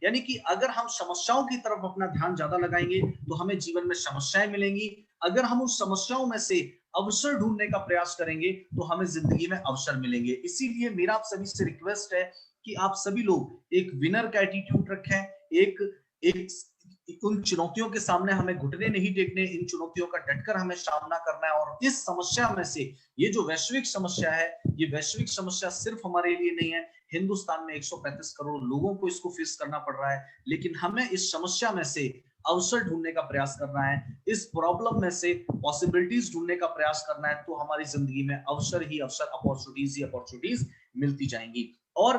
यानी कि अगर हम समस्याओं की तरफ अपना ध्यान ज्यादा लगाएंगे तो हमें जीवन में समस्याएं मिलेंगी। अगर हम उस समस्याओं में से अवसर ढूंढने का प्रयास करेंगे तो हमें जिंदगी में अवसर मिलेंगे। इसीलिए मेरा आप सभी से रिक्वेस्ट है कि आप सभी लोग एक विनर का एटीट्यूड रखें। एक एक उन चुनौतियों के सामने हमें घुटने नहीं टेकने, इन चुनौतियों का डटकर हमें सामना करना है। और इस समस्या में से, ये जो वैश्विक समस्या है, ये वैश्विक समस्या सिर्फ हमारे लिए नहीं है, हिंदुस्तान में 135 करोड़ लोगों को इसको फेस करना पड़ रहा है। लेकिन हमें इस समस्या में से अवसर ढूंढने का प्रयास करना है, इस प्रॉब्लम में से पॉसिबिलिटीज ढूंढने का प्रयास करना है, तो हमारी जिंदगी में अवसर ही अवसर, अपॉर्चुनिटीज ही अपॉर्चुनिटीज मिलती जाएंगी। और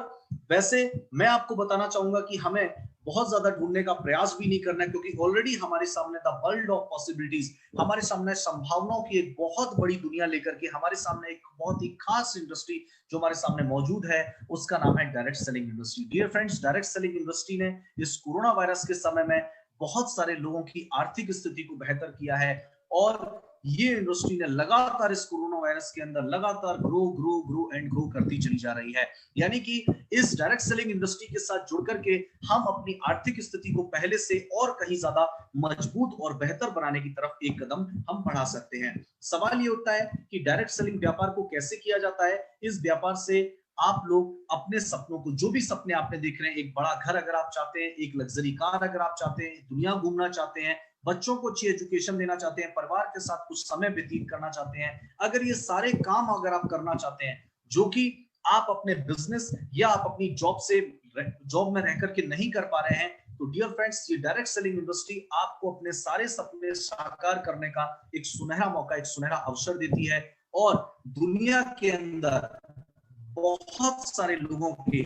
वैसे मैं आपको बताना चाहूंगा कि हमें बहुत ज्यादा ढूंढने का प्रयास भी नहीं करना है, क्योंकि ऑलरेडी हमारे सामने द वर्ल्ड ऑफ पॉसिबिलिटीज, हमारे सामने संभावनाओं की एक बहुत बड़ी दुनिया लेकर के हमारे सामने एक बहुत ही खास इंडस्ट्री जो हमारे सामने मौजूद है, उसका नाम है direct selling industry. Dear friends, direct selling industry ने इस कोरोना वायरस के समय में बहुत सारे लोगों की आर्थिक स्थिति को बेहतर किया है। और ये इंडस्ट्री ने लगातार इस कोरोना वायरस के अंदर लगातार ग्रो एंड ग्रो करती चली जा रही है। यानी कि इस डायरेक्ट सेलिंग इंडस्ट्री के साथ जुड़ करके हम अपनी आर्थिक स्थिति को पहले से और कहीं ज्यादा मजबूत और बेहतर बनाने की तरफ एक कदम हम बढ़ा सकते हैं। सवाल ये होता है कि डायरेक्ट सेलिंग व्यापार को कैसे किया जाता है। इस व्यापार से आप लोग अपने सपनों को, जो भी सपने आपने देख रहे हैं, एक बड़ा घर अगर आप चाहते हैं, एक लग्जरी कार अगर आप चाहते हैं, दुनिया घूमना चाहते हैं, बच्चों को अच्छी एजुकेशन देना चाहते हैं, परिवार के साथ कुछ समय व्यतीत करना चाहते हैं, अगर ये सारे काम अगर आप करना चाहते हैं जो कि आप अपने बिजनेस या आप अपनी जॉब में रह करके नहीं कर पा रहे हैं, तो डियर फ्रेंड्स, ये डायरेक्ट सेलिंग इंडस्ट्री आपको अपने सारे सपने साकार करने का एक सुनहरा मौका, एक सुनहरा अवसर देती है। और दुनिया के अंदर बहुत सारे लोगों के,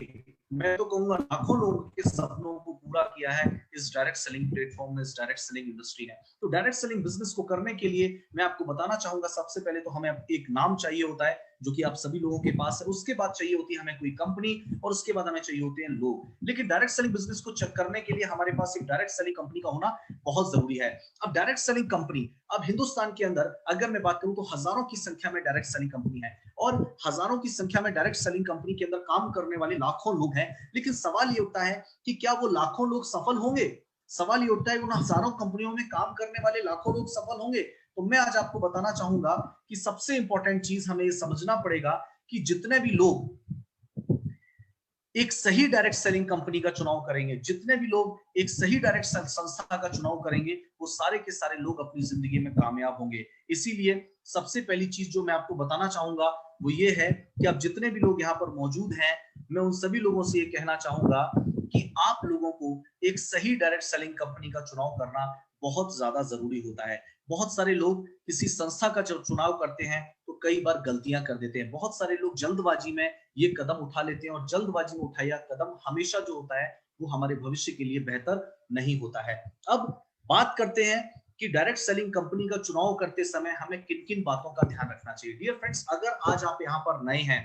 मैं तो कहूंगा लाखों लोगों के सपनों को पूरा किया है इस डायरेक्ट सेलिंग प्लेटफॉर्म ने, इस डायरेक्ट सेलिंग इंडस्ट्री ने। तो डायरेक्ट सेलिंग बिजनेस को करने के लिए मैं आपको बताना चाहूंगा, सबसे पहले तो हमें एक नाम चाहिए होता है जो कि आप सभी लोगों के पास है। उसके बाद चाहिए होती है हमें कोई कंपनी, और उसके बाद हमें चाहिए होते हैं लोग। लेकिन डायरेक्ट सेलिंग बिजनेस को चेक करने के लिए हमारे पास एक डायरेक्ट सेलिंग कंपनी का होना बहुत जरूरी है। अब डायरेक्ट सेलिंग कंपनी, अब हिंदुस्तान के अंदर अगर मैं बात करूं तो हजारों की संख्या में डायरेक्ट सेलिंग कंपनी है, और हजारों की संख्या में डायरेक्ट सेलिंग कंपनी के अंदर काम करने वाले लाखों लोग हैं। लेकिन सवाल ये उठता है कि क्या वो लाखों लोग सफल होंगे? सवाल ये उठता है उन हजारों कंपनियों में काम करने वाले लाखों लोग सफल होंगे? तो मैं आज आपको बताना चाहूंगा कि सबसे इंपॉर्टेंट चीज हमें ये समझना पड़ेगा कि जितने भी लोग एक सही डायरेक्ट सेलिंग कंपनी का चुनाव करेंगे, जितने भी लोग एक सही डायरेक्ट संस्था का चुनाव करेंगे, वो सारे के सारे लोग अपनी जिंदगी में कामयाब होंगे। इसीलिए सबसे पहली चीज जो मैं आपको बताना चाहूंगा वो ये है कि अब जितने भी लोग यहाँ पर मौजूद हैं, मैं उन सभी लोगों से ये कहना चाहूंगा कि आप लोगों को एक सही डायरेक्ट सेलिंग कंपनी का चुनाव करना बहुत ज्यादा जरूरी होता है। बहुत सारे लोग किसी संस्था का जब चुनाव करते हैं तो कई बार गलतियां कर देते हैं। बहुत सारे लोग जल्दबाजी में ये कदम उठा लेते हैं, और जल्दबाजी में उठाया कदम हमेशा जो होता है वो हमारे भविष्य के लिए बेहतर नहीं होता है। अब बात करते हैं कि डायरेक्ट सेलिंग कंपनी का चुनाव करते समय हमें किन किन बातों का ध्यान रखना चाहिए। डियर फ्रेंड्स, अगर आज आप यहाँ पर नए हैं,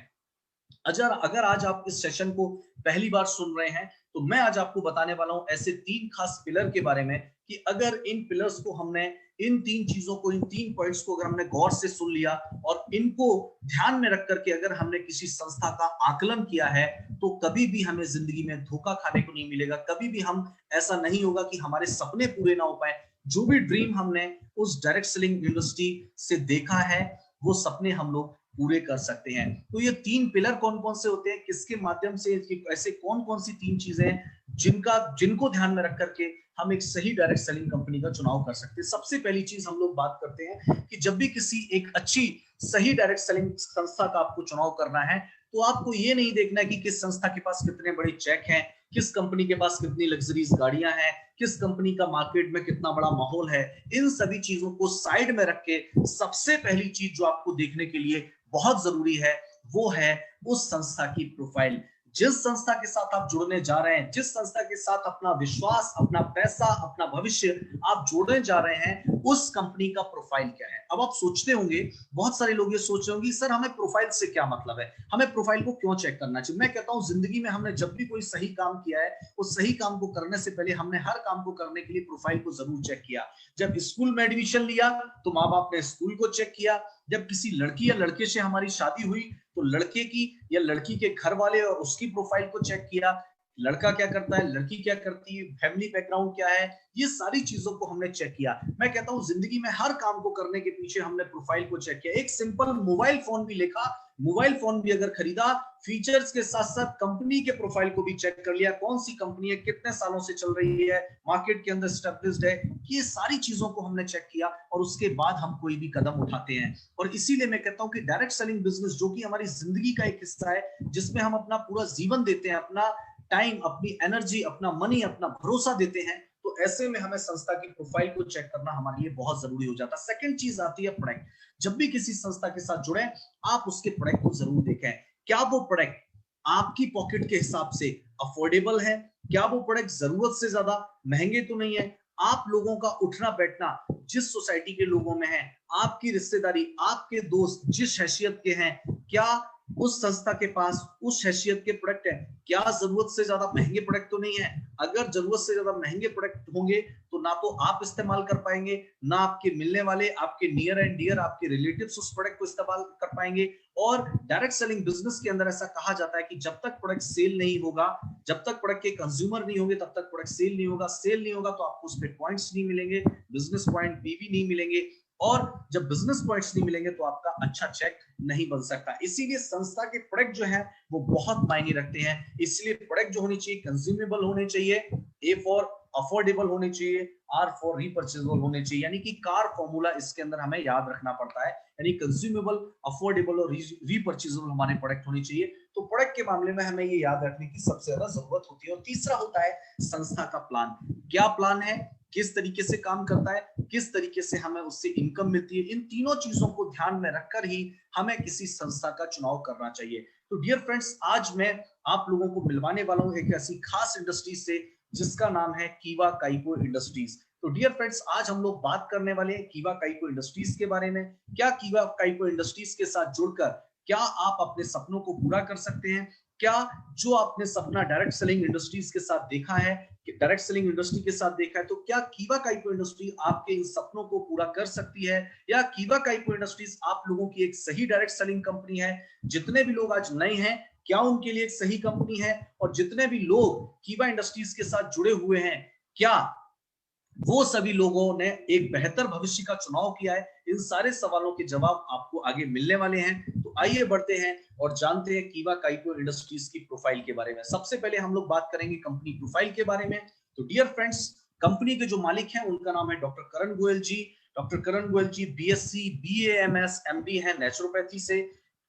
अगर आज आप इस सेशन को पहली बार सुन रहे हैं, तो मैं आज आपको बताने वाला हूं ऐसे 3 खास पिलर के बारे में कि अगर इन पिलर्स को हमने, इन 3 चीजों को, इन 3 पॉइंट्स को अगर हमने गौर से सुन लिया और इनको ध्यान में रख करके अगर हमने किसी संस्था का आकलन किया है, तो कभी भी हमें जिंदगी में धोखा खाने को नहीं मिलेगा। कभी भी हम, ऐसा नहीं होगा कि हमारे सपने पूरे ना हो पाए। जो भी ड्रीम हमने उस डायरेक्ट सेलिंग इंडस्ट्री से देखा है, वो सपने हम लोग पूरे कर सकते हैं। तो ये 3 पिलर कौन कौन से होते हैं, किसके माध्यम से, ऐसे कौन कौन सी 3 चीजें जिनको ध्यान में रख करके हम एक सही डायरेक्ट सेलिंग कंपनी का चुनाव कर सकते हैं। सबसे पहली चीज हम लोग बात करते हैं कि जब भी किसी एक अच्छी सही डायरेक्ट सेलिंग संस्था का आपको चुनाव करना है, तो आपको ये नहीं देखना है कि किस संस्था के पास कितने बड़े चेक हैं, किस कंपनी के पास कितनी लग्जरीज गाड़ियां हैं, किस कंपनी का मार्केट में कितना बड़ा माहौल है। इन सभी चीजों को साइड में रख के सबसे पहली चीज जो आपको देखने के लिए बहुत जरूरी है, वो है उस संस्था की प्रोफाइल। जिस संस्था के साथ आप जुड़ने जा रहे हैं, जिस संस्था के साथ अपना विश्वास, अपना पैसा, अपना भविष्य आप जोड़ने जा रहे हैं, उस कंपनी का प्रोफाइल क्या है। अब आप सोचते होंगे, बहुत सारे लोग ये सोच रहे होंगे, सर हमें प्रोफाइल से क्या मतलब है, हमें प्रोफाइल को क्यों चेक करना चाहिए। मैं कहता हूं, जिंदगी में हमने जब भी कोई सही काम किया है, उस सही काम को करने से पहले हमने हर काम को करने के लिए प्रोफाइल को जरूर चेक किया। जब स्कूल में एडमिशन लिया तो माँ बाप ने स्कूल को चेक किया। जब किसी लड़की या लड़के से हमारी शादी हुई तो लड़के की या लड़की के घर वाले और उसकी प्रोफाइल को चेक किया। लड़का क्या करता है, लड़की क्या करती है, फैमिली बैकग्राउंड क्या है, ये सारी चीजों को हमने चेक किया। मैं कहता हूं जिंदगी में हर काम को करने के पीछे हमने प्रोफाइल को चेक किया। एक सिंपल मोबाइल फोन भी लेखा, मोबाइल फोन भी अगर खरीदा, फीचर्स के साथ साथ कंपनी के प्रोफाइल को भी चेक कर लिया, कौन सी कंपनी है, कितने सालों से चल रही है, मार्केट के अंदर स्टेब्लिश्ड है, ये सारी चीजों को हमने चेक किया और उसके बाद हम कोई भी कदम उठाते हैं। और इसीलिए मैं कहता हूं कि डायरेक्ट सेलिंग बिजनेस जो कि हमारी जिंदगी का एक हिस्सा है, जिसमें हम अपना पूरा जीवन देते हैं, अपना टाइम, अपनी एनर्जी, अपना मनी, अपना भरोसा देते हैं, तो ऐसे में हमें संस्था की प्रोफाइल को चेक करना हमारे लिए बहुत जरूरी हो जाता है। सेकंड चीज आती है प्रोडक्ट। जब भी किसी संस्था के साथ जुड़े, आप उसके प्रोडक्ट को जरूर देखें। क्या वो प्रोडक्ट आपकी पॉकेट के हिसाब से अफोर्डेबल है? क्या वो प्रोडक्ट जरूरत से ज्यादा महंगे तो नहीं है? आप लोगों का उठना बैठना जिस सोसाइटी के लोगों में है, आपकी रिश्तेदारी, आपके दोस्त जिस हैसियत के हैं, क्या उस संस्था के पास उस हैसियत के प्रोडक्ट है? क्या जरूरत से ज्यादा महंगे प्रोडक्ट तो नहीं है? अगर जरूरत से ज्यादा महंगे प्रोडक्ट होंगे तो ना तो आप इस्तेमाल कर पाएंगे, ना आपके मिलने वाले, आपके नियर एंड डियर, आपके रिलेटिव्स उस प्रोडक्ट को इस्तेमाल कर पाएंगे। और डायरेक्ट सेलिंग बिजनेस के अंदर ऐसा कहा जाता है कि जब तक प्रोडक्ट सेल नहीं होगा, जब तक प्रोडक्ट के कंज्यूमर नहीं होंगे, तब तक प्रोडक्ट सेल नहीं होगा। सेल नहीं होगा तो आपको उस पर पॉइंट्स नहीं मिलेंगे, बिजनेस पॉइंट पीवी नहीं मिलेंगे, और जब बिजनेस पॉइंट्स नहीं मिलेंगे तो आपका अच्छा चेक नहीं बन सकता। इसीलिए संस्था के प्रोडक्ट जो है वो बहुत मायने रखते हैं। इसलिए प्रोडक्ट जो होनी चाहिए कंज्यूमेबल होने चाहिए, ए फॉर अफोर्डेबल होने चाहिए, आर फॉर रीपर्चेजेबल होने चाहिए। यानी कि कार फॉर्मूला इसके अंदर हमें याद रखना पड़ता है, यानी कंज्यूमेबल, अफोर्डेबल और रीपर्चेजेबल हमारे प्रोडक्ट होने चाहिए। तो प्रोडक्ट के मामले में हमें ये याद रखने की सबसे ज्यादा जरूरत होती है। और तीसरा होता है संस्था का प्लान। क्या प्लान है, किस तरीके से काम करता है, किस तरीके से हमें उससे इनकम मिलती है, इन तीनों चीजों को ध्यान में रखकर ही हमें किसी संस्था का चुनाव करना चाहिए। तो डियर फ्रेंड्स, आज मैं आप लोगों को मिलवाने वाला हूं एक ऐसी खास इंडस्ट्री से जिसका नाम है कीवा काइको इंडस्ट्रीज। तो डियर फ्रेंड्स, आज हम लोग बात करने वाले हैं कीवा काइको इंडस्ट्रीज के बारे में। क्या कीवा काइको इंडस्ट्रीज के साथ जुड़कर क्या आप अपने सपनों को पूरा कर सकते हैं? क्या जो आपने सपना डायरेक्ट सेलिंग इंडस्ट्रीज के साथ देखा है, डायरेक्ट सेलिंग इंडस्ट्री के साथ देखा है, तो क्या कीवा काइको इंडस्ट्री आपके इन सपनों को पूरा कर सकती है? या कीवा काइको इंडस्ट्रीज आप लोगों की एक सही डायरेक्ट सेलिंग कंपनी है? जितने भी लोग आज नए हैं, क्या उनके लिए एक सही कंपनी है? और जितने भी लोग कीवा इंडस्ट्रीज के साथ जुड़े हुए हैं, क्या वो सभी लोगों ने एक बेहतर भविष्य का चुनाव किया है? इन सारे सवालों के जवाब आपको आगे मिलने वाले हैं। तो आइए बढ़ते हैं और जानते हैं कीवा काइको इंडस्ट्रीज की प्रोफाइल के बारे में। सबसे पहले हम लोग बात करेंगे कंपनी प्रोफाइल के बारे में। तो डियर फ्रेंड्स, कंपनी के जो मालिक हैं उनका नाम है डॉक्टर करण गोयल जी। डॉक्टर करण गोयल जी बीएससी, बीएएमएस, एमडी है नेचुरोपैथी से।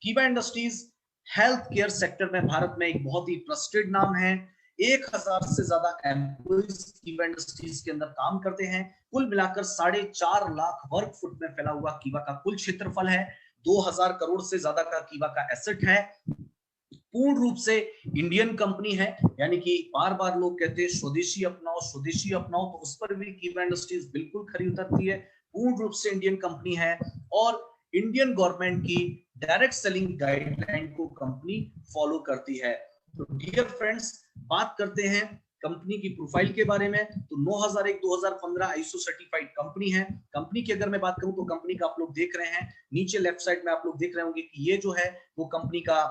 कीवा इंडस्ट्रीज हेल्थ केयर सेक्टर में भारत में एक बहुत ही ट्रस्टेड नाम है। 1000 से ज्यादा एम्प्लॉइज कीवा इंडस्ट्रीज के अंदर काम करते हैं। कुल मिलाकर 4.5 लाख वर्ग फुट में फैला हुआ कीवा का कुल क्षेत्रफल है। 2000 करोड़ से ज्यादा का कीवा का एसेट है। पूर्ण रूप से इंडियन कंपनी है, यानी कि बार बार लोग कहते हैं स्वदेशी अपनाओ, स्वदेशी अपनाओ, तो उस पर भी कीवा इंडस्ट्रीज बिल्कुल खरी उतरती है। पूर्ण रूप से इंडियन कंपनी है और इंडियन गवर्नमेंट की डायरेक्ट सेलिंग गाइडलाइन को कंपनी फॉलो करती है। तो डियर फ्रेंड्स, बात करते हैं कंपनी की प्रोफाइल के बारे में। तो 9001-2015 आईएसओ सर्टिफाइड कंपनी है। कंपनी की अगर मैं बात करूं तो कंपनी का आप लोग देख रहे हैं नीचे लेफ्ट साइड में, आप लोग देख रहे होंगे कि ये जो है वो कंपनी का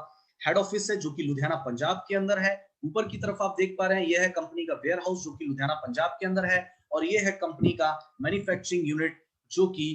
हेड ऑफिस है जो कि लुधियाना पंजाब के अंदर है। ऊपर की तरफ आप देख पा रहे हैं यह है कंपनी का वेयर हाउस जो कि लुधियाना पंजाब के अंदर है। और यह है कंपनी का मैन्युफैक्चरिंग यूनिट जो कि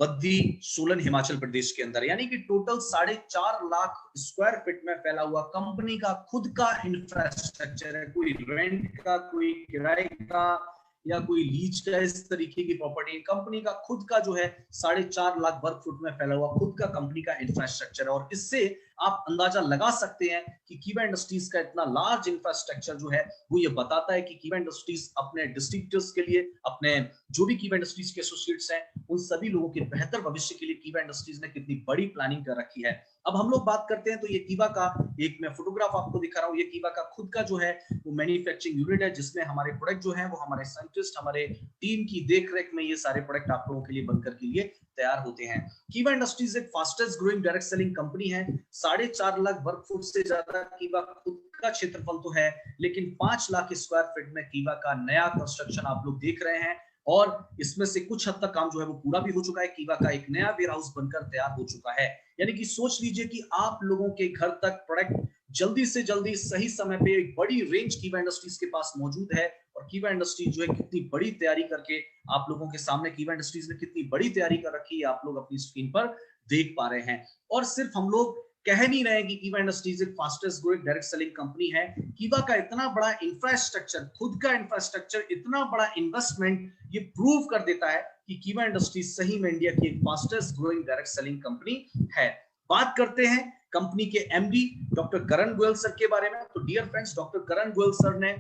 बद्दी, सोलन, हिमाचल प्रदेश के अंदर। यानी कि टोटल 4.5 लाख स्क्वायर फीट में फैला हुआ कंपनी का खुद का इंफ्रास्ट्रक्चर है। कोई रेंट का, कोई किराए का या कोई लीज का इस तरीके की प्रॉपर्टी। कंपनी का खुद का जो है 4.5 लाख वर्ग फुट में फैला हुआ खुद का कंपनी का इंफ्रास्ट्रक्चर है। और इससे आप अंदाजा लगा सकते हैं कि कीवा इंडस्ट्रीज का इतना लार्ज इंफ्रास्ट्रक्चर जो है वो ये बताता है कि कीवा इंडस्ट्रीज अपने डिस्ट्रीब्यूटर्स के लिए, अपने जो भी कीवा इंडस्ट्रीज के एसोसिएट्स हैं, उन सभी लोगों के बेहतर भविष्य के लिए कीवा इंडस्ट्रीज ने कितनी बड़ी प्लानिंग कर रखी है। अब हम लोग बात करते हैं तो ये कीवा का एक मैं फोटोग्राफ आपको दिखा रहा हूँ। ये कीवा का खुद का जो है वो मैन्युफैक्चरिंग यूनिट है जिसमें हमारे प्रोडक्ट जो है वो हमारे साइंटिस्ट, हमारे टीम की देखरेख में ये सारे प्रोडक्ट आप लोगों के लिए बनकर के लिए तैयार होते हैं। कीवा इंडस्ट्रीज एक fastest growing direct selling company है। 4.5 लाख वर्ग फुट से ज्यादा कीवा खुद का क्षेत्रफल तो है, लेकिन 5 लाख स्क्वायर फीट में कीवा का नया कंस्ट्रक्शन आप लोग देख रहे हैं। और इसमें से कुछ हद तक काम जो है वो पूरा भी हो चुका है। कीवा का एक नया वेयर हाउस बनकर तैयार हो चुका है। यानी कि सोच लीजिए कि आप लोगों के घर तक प्रोडक्ट जल्दी से जल्दी सही समय पे एक बड़ी रेंज कीवा इंडस्ट्रीज के पास मौजूद है। और कीवा इंडस्ट्रीज जो है कितनी बड़ी तैयारी करके आप लोगों के सामने, कीवा इंडस्ट्रीज ने कितनी बड़ी तैयारी कर रखी है आप लोग अपनी स्क्रीन पर देख पा रहे हैं। और सिर्फ हम लोग कह नहीं रहे कि कीवा इंडस्ट्रीज एक fastest growing direct selling company है। कीवा का इतना बड़ा इंफ्रास्ट्रक्चर, खुद का इंफ्रास्ट्रक्चर, इतना बड़ा इन्वेस्टमेंट, ये प्रूव कर देता है कि कीवा इंडस्ट्रीज सही में इंडिया की एक fastest growing direct selling company है। बात करते हैं कंपनी के एमडी डॉक्टर करण गोयल सर के बारे में। तो डियर फ्रेंड्स, डॉक्टर करण गोयल सर ने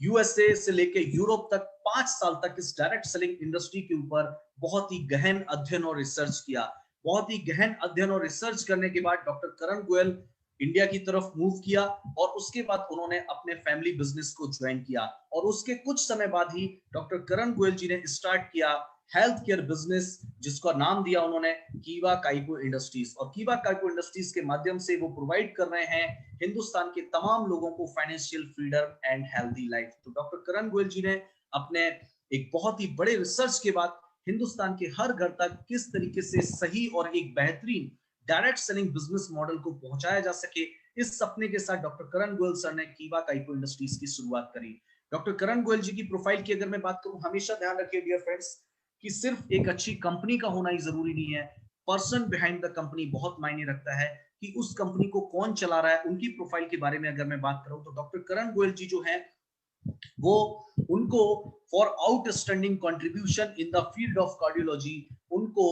यूएसए से लेके यूरोप तक 5 साल तक इस डायरेक्ट सेलिंग इंडस्ट्री के ऊपर बहुत ही गहन अध्ययन और रिसर्च किया। बहुत ही गहन अध्ययन और रिसर्च करने के बाद डॉक्टर करण गोयल इंडिया की तरफ मूव किया और उसके बाद उन्होंने अपने फैमिली बिजनेस को ज्वाइन किया। और उसके कुछ समय बाद ही डॉक्टर करण गोयल जी ने स्टार्ट किया हेल्थ केयर बिजनेस, जिसका नाम दिया उन्होंने कीवा काइपो इंडस्ट्रीज। और कीवा काइपो इंडस्ट्रीज के माध्यम से वो प्रोवाइड कर रहे हैं हिंदुस्तान के तमाम लोगों को financial freedom and healthy life. तो डॉक्टर करण गोयल जी ने अपने एक बहुत ही बड़े रिसर्च के बाद हिंदुस्तान के हर घर तक किस तरीके से सही और एक बेहतरीन डायरेक्ट सेलिंग बिजनेस मॉडल को पहुंचाया जा सके, इस सपने के साथ डॉक्टर करण गोयल सर ने कीवा काइपो इंडस्ट्रीज की शुरुआत करी। डॉक्टर करण गोयल जी की प्रोफाइल की अगर मैं बात करूं, हमेशा ध्यान रखिए डियर फ्रेंड्स कि सिर्फ एक अच्छी कंपनी का होना ही जरूरी नहीं है। पर्सन बिहाइंड द कंपनी बहुत मायने रखता है कि उस कंपनी को कौन चला रहा है। उनकी प्रोफाइल के बारे में अगर मैं बात करूं तो डॉक्टर करण गोयल जी जो है वो, उनको for outstanding contribution in the field of cardiology, उनको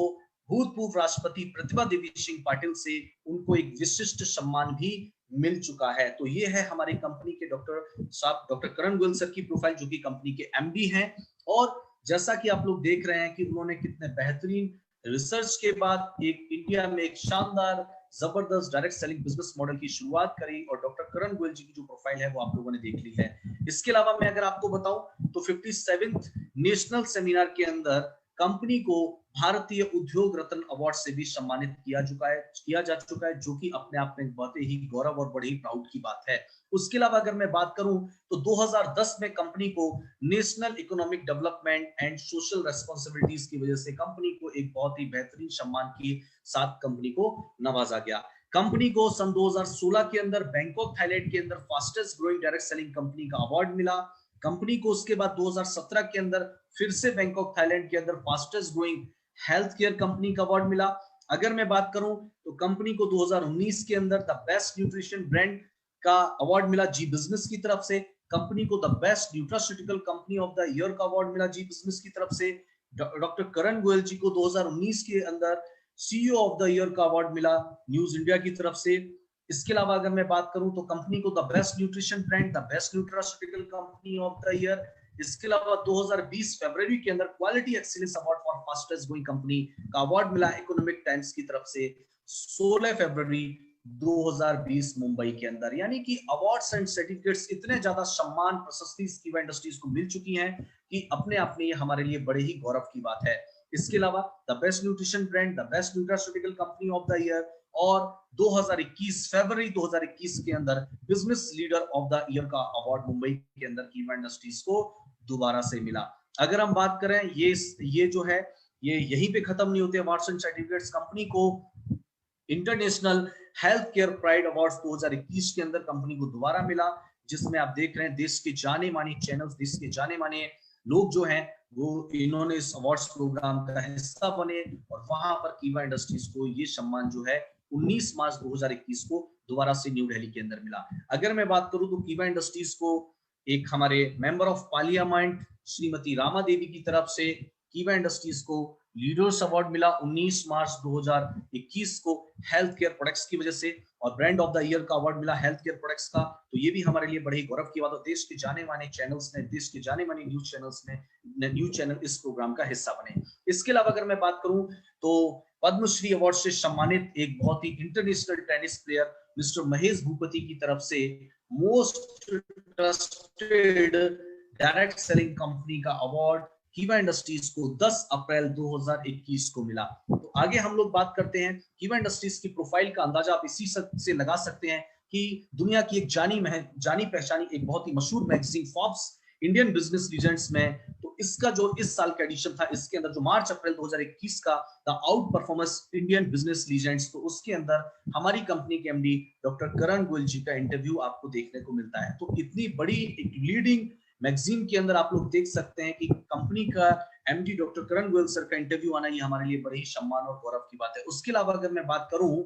भूतपूर्व राष्ट्रपति प्रतिभा देवी सिंह पाटिल से उनको एक विशिष्ट सम्मान भी मिल चुका है। तो ये है हमारे कंपनी के डॉक्टर साहब, डॉक्टर करण गोयल सर की प्रोफाइल, जो कि कंपनी के एमडी हैं। और जैसा कि आप लोग देख रहे हैं कि उन्होंने कितने बेहतरीन रिसर्च के बाद एक इंडिया में एक शानदार जबरदस्त डायरेक्ट सेलिंग बिजनेस मॉडल की शुरुआत करी। और डॉक्टर करण गोयल जी की जो प्रोफाइल है वो आप लोगों ने देख ली है। इसके अलावा मैं अगर आपको बताऊं तो 57th नेशनल सेमिनार के अंदर कंपनी को भारतीय उद्योग रत्न अवार्ड से भी सम्मानित किया जा चुका है, जो कि अपने आप में बहुत ही गौरव और बड़ी प्राउड की बात है। उसके अलावा अगर मैं बात करूं तो 2010 में कंपनी को national economic development and social responsibilities की वजह से कंपनी को एक बहुत ही बेहतरीन सम्मान के साथ कंपनी को नवाजा गया। कंपनी को सन 2016 के अंदर बैंकॉक थाईलैंड के अंदर fastest growing direct selling company का अवार्ड मिला। कंपनी को उसके बाद 2017 के अंदर फिर से बैंकॉक थाईलैंड के अंदर fastest growing health care company का अवार्ड मिला। अगर मैं बात करूं तो कंपनी को 2019 के अंदर द बेस्ट न्यूट्रिशन ब्रांड का अवार्ड मिला जी बिजनेस की तरफ से। कंपनी को the best nutraceutical company of the year का अवार्ड मिला जी बिजनेस की तरफ से। डॉक्टर करण गोयल जी को 2019 के अंदर सीईओ ऑफ द ईयर का अवार्ड मिला न्यूज इंडिया की तरफ से। इसके अलावा अगर मैं बात करूं तो कंपनी को the best nutrition brand, the best nutraceutical company of the year. इसके अलावा 2020 फरवरी के अंदर quality excellence award for fastest growing company का अवार्ड मिला इकोनॉमिक टाइम्स की तरफ से 16 फरवरी 2020 मुंबई के अंदर। यानी कि अवार्ड्स एंड सर्टिफिकेट्स, इतने ज्यादा सम्मान प्रशस्ति कीवा इंडस्ट्रीज को मिल चुकी हैं कि अपने आप में ये हमारे लिए बड़े ही गौरव की बात है। इसके अलावा the best nutrition brand, the best nutraceutical company of the year और 2021 फरवरी 2021 के अंदर business leader of the year का अवार्ड मुंबई के अंदर कीवा इंडस्ट्रीज को दोबारा से मिला। अगर हम बात करें ये जो है ये यहीं पे खत्म नहीं होते अवार्ड्स एंड सर्टिफिकेट्स। कंपनी को international health care pride awards 2021 के अंदर कंपनी को दोबारा मिला, जिसमें आप देख रहे हैं देश के जाने माने चैनल्स, देश के जाने माने लोग जो हैं वो इन्होंने इस अवार्ड्स प्रोग्राम का हिस्सा बने। और वहां पर कीवा इंडस्ट्रीज को ये सम्मान जो है 19 मार्च 2021 को दोबारा से न्यू दिल्ली के अंदर मिला। अगर मैं बात करूं तो कीवा इंडस्ट्रीज को एक हमारे member of parliament Shrimati Rama Devi की तरफ से कीवा इंडस्ट्रीज को लीडर्स अवार्ड मिला 19 मार्च 2021 को हेल्थ केयर प्रोडक्ट्स की वजह से। और ब्रांड ऑफ द ईयर का अवार्ड मिला हेल्थ केयर प्रोडक्ट्स का। तो ये भी हमारे लिए बड़ी गौरव की बात है। देश के जाने माने चैनल्स ने, देश के जाने माने न्यूज चैनल्स ने, न्यूज चैनल इस प्रोग्राम का हिस्सा बने। इसके अलावा अगर मैं बात करूं तो पद्मश्री अवार्ड से सम्मानित एक बहुत ही international tennis player mister Mahesh Bhupathi की तरफ से most trusted direct selling company का अवार्ड कीवा इंडस्ट्रीज को 10 अप्रैल 2021 को मिला। तो आगे हम लोग बात करते हैं कीवा इंडस्ट्रीज की प्रोफाइल का अंदाजा आप इसी से लगा सकते हैं कि दुनिया की एक जानी पहचानी एक बहुत ही मशहूर magazine Forbes Indian business legends में तो इसका जो इस साल का एडिशन था, इसके अंदर जो मार्च अप्रैल 2021 का the out performance Indian business legends, तो उसके अंदर हमारी कंपनी के एमडी डॉक्टर करण गोयल जी का इंटरव्यू आपको देखने को मिलता है। तो इतनी बड़ी एक लीडिंग मैगजीन के अंदर आप लोग देख सकते हैं कि कंपनी का एमडी डॉक्टर करण गोयल सर का इंटरव्यू आना, ये हमारे लिए बड़ी ही सम्मान और गौरव की बात है। उसके अलावा अगर मैं बात करूं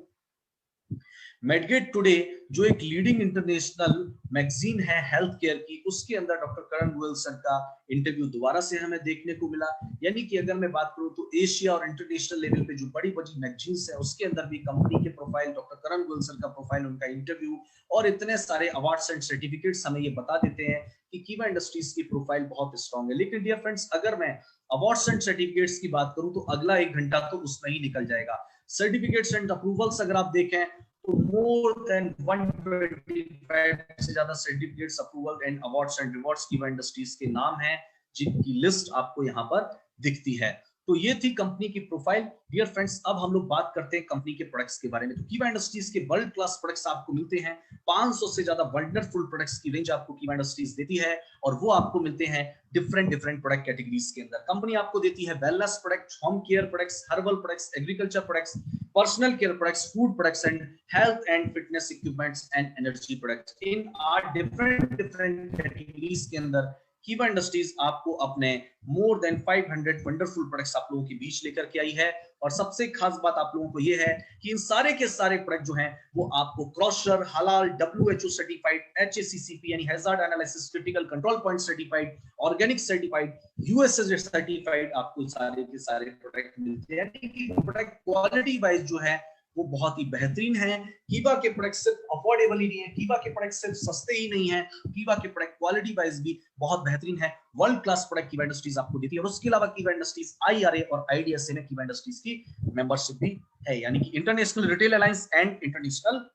मेडगेट टुडे, जो एक लीडिंग इंटरनेशनल मैगजीन है हेल्थ केयर की, उसके अंदर डॉक्टर करण गोयल सर का इंटरव्यू दोबारा से हमें देखने को मिला। यानी कि अगर मैं बात करूं तो एशिया और इंटरनेशनल लेवल पे जो बड़ी बड़ी मैगजीन्स है उसके अंदर भी कंपनी के प्रोफाइल, डॉक्टर करण गोयल सर का प्रोफाइल, उनका इंटरव्यू और इतने सारे अवार्ड्स एंड सर्टिफिकेट्स हमें ये बता देते हैं कि कीवा इंडस्ट्रीज की प्रोफाइल बहुत स्ट्रॉन्ग है। लेकिन डियर फ्रेंड्स, अगर मैं अवार्ड्स एंड सर्टिफिकेट्स की बात करूं तो अगला 1 घंटा तो उसमें ही निकल जाएगा। सर्टिफिकेट्स एंड अप्रूवल्स अगर आप देखें तो मोर देन 125 से ज्यादा certificates, approval and awards and rewards कीवा इंडस्ट्रीज के नाम हैं, जिनकी लिस्ट आपको यहाँ पर दिखती है। तो ये थी कंपनी की प्रोफाइल। डियर फ्रेंड्स, अब हम लोग बात करते हैं कंपनी के प्रोडक्ट्स के बारे में। तो कीवा इंडस्ट्रीज के वर्ल्ड क्लास प्रोडक्ट्स आपको मिलते हैं। 500 से ज्यादा वंडरफुल प्रोडक्ट्स की रेंज आपको कीवा इंडस्ट्रीज देती है, और वो आपको मिलते हैं डिफरेंट प्रोडक्ट कैटेगरीज के अंदर। कंपनी आपको देती है wellness products, home care products, herbal products, agriculture products, personal care products, food products and health and fitness equipments and energy products. In are different categories के अंदर कीवा इंडस्ट्रीज आपको अपने मोर देन 500 वंडरफुल प्रोडक्ट्स आप लोगों के बीच लेकर के आई है। और सबसे खास बात आप लोगों को यह है कि इन सारे के सारे प्रोडक्ट जो हैं वो आपको क्रॉशर, हलाल, WHO सर्टिफाइड, HACCP यानी hazard analysis critical control point certified, organic certified, USDA certified, आपको सारे के सारे प्रोडक्ट मिलते हैं। यानी कि प्रोडक्ट क्वालिटी वाइज जो है वो बहुत ही बेहतरीन है। कीवा के प्रोडक्ट सिर्फ अफोर्डेबल ही नहीं है, कीवा के प्रोडक्ट सिर्फ सस्ते ही नहीं है, कीवा के प्रोडक्ट क्वालिटी वाइज भी बहुत बेहतरीन है। वर्ल्ड क्लास प्रोडक्ट कीवा इंडस्ट्रीज आपको देती है। और उसके अलावा कीवा इंडस्ट्रीज IRA और IDSA में कीवा इंडस्ट्रीज की मेंबरशिप भी है, यानी कि international retail alliance and international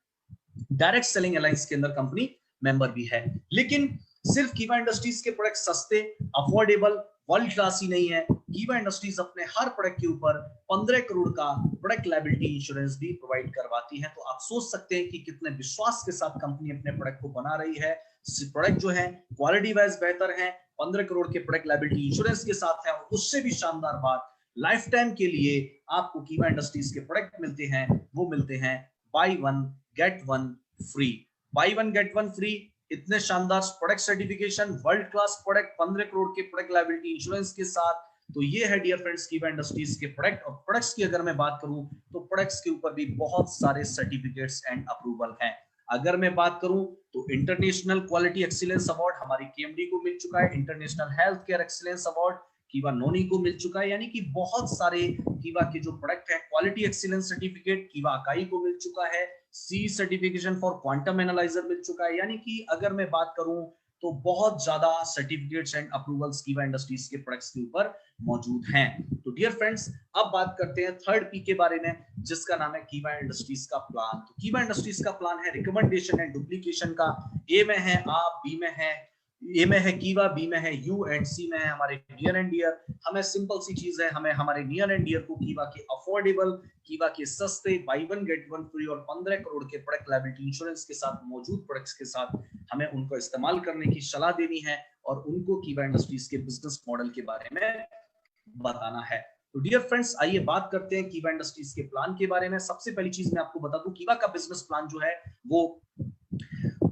direct selling alliance के अंदर कंपनी मेंबर भी है। लेकिन सिर्फ कीवा इंडस्ट्रीज के प्रोडक्ट सस्ते, अफोर्डेबल, वर्ल्ड क्लास ही नहीं है, कीवा इंडस्ट्रीज अपने हर प्रोडक्ट के ऊपर 15 करोड़ का प्रोडक्ट लायबिलिटी इंश्योरेंस भी प्रोवाइड करवाती है। तो आप सोच सकते हैं कि कितने विश्वास के साथ कंपनी अपने प्रोडक्ट को बना रही है। प्रोडक्ट जो है क्वालिटी वाइज बेहतर है, 15 करोड़ के प्रोडक्ट लायबिलिटी इंश्योरेंस के साथ है, और उससे भी शानदार बात, लाइफ टाइम के लिए आपको कीवा इंडस्ट्रीज के प्रोडक्ट मिलते हैं, वो मिलते हैं by one get one free. By one get one free, इतने शानदार product certification, world class product, 15 crore के प्रोडक्ट लायबिलिटी इंश्योरेंस के साथ। तो ये है डियर फ्रेंड्स कीवा इंडस्ट्रीज के प्रोडक्ट। और प्रोडक्ट्स की अगर मैं बात करूं तो प्रोडक्ट्स के ऊपर भी बहुत सारे सर्टिफिकेट्स एंड अप्रूवल हैं। अगर मैं बात करूं तो इंटरनेशनल क्वालिटी एक्सीलेंस अवार्ड हमारी KMD को मिल चुका है, international health care excellence award कीवा नोनी को मिल चुका है, यानी कि बहुत सारे कीवा के जो प्रोडक्ट है, quality excellence certificate Kiwa Akai को मिल चुका है, C certification for quantum analyser मिल चुका है। यानी कि अगर मैं बात करूं तो बहुत ज्यादा सर्टिफिकेट्स एंड अप्रूवल्स कीवा इंडस्ट्रीज के प्रोडक्ट्स के ऊपर मौजूद हैं। तो डियर फ्रेंड्स, अब बात करते हैं थर्ड P के बारे में, जिसका नाम है कीवा इंडस्ट्रीज का प्लान। तो कीवा इंडस्ट्रीज का प्लान है रिकमेंडेशन एंड डुप्लीकेशन का। A में है आप, B में है A में है कीवा, B में है U एंड C में है हमारे नियर एंड डियर। हमें सिंपल सी चीज है, हमें हमारे नियर एंड डियर को कीवा के अफोर्डेबल, कीवा के सस्ते, by one get one free और 15 करोड़ के प्रोडक्ट लायबिलिटी इंश्योरेंस के साथ मौजूद प्रोडक्ट्स के साथ हमें उनको इस्तेमाल करने की सलाह देनी है, और उनको कीवा इंडस्ट्रीज के बिजनेस मॉडल के बारे में बताना है। तो डियर फ्रेंड्स, आइए बात करते हैं कीवा इंडस्ट्रीज के प्लान के बारे में। सबसे पहली चीज मैं आपको बता दूं, कीवा का बिजनेस प्लान जो है वो